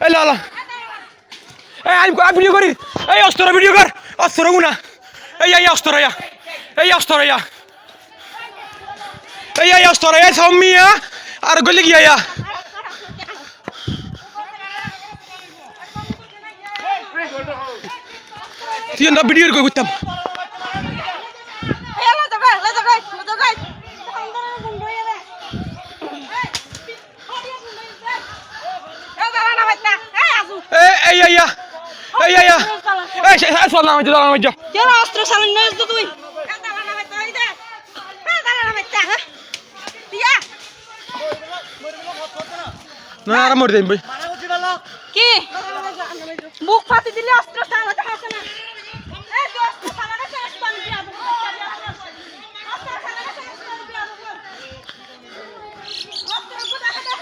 এই লা লা এই আমি ভিডিও করি এই অস্ত্র ভিডিও কর অস্ত্র গুনা এই অস্ত্র এই অস্ত্র এই অস্ত্র এই সৌমিয়া আর গলি গিয়া তুই না ভিডিও কই করতাম অস্ত্র সামনে তুই না আর মরে যাই ভাই কি মুখ ফাটি দিলে অস্ত্র চালাতে হাসে না এই যে অস্ত্র চালানো শেষ করে দিয়া অস্ত্র চালানো শেষ করে দিয়া অস্ত্র কোথা থেকে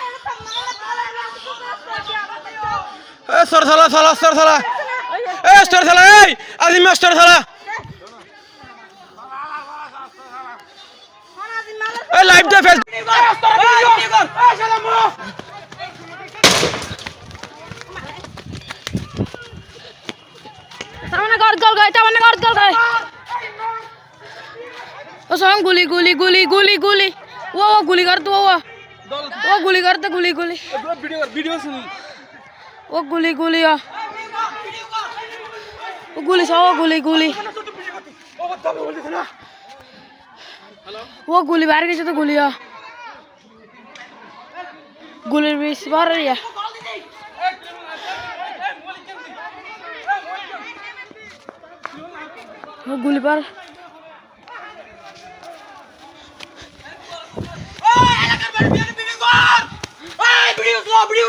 এ সর সালা এ অস্ত্র সালা এই আজিম অস্ত্র সালা এ লাইভ দে ফেস सामने गॉड गॉल गए सामने गॉड गॉल गए ओ सॉन्ग गुली गुली गुली गुली गुली वो गुली कर तू वो गुली करते गुली गुली वीडियो सुन वो गुली गुली वो गुली सा वो गुली गुली वो गुली बाहर गई तो गुली गुली भी बाहर रही है वो गुली पर वीडियो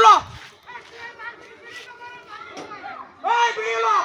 लो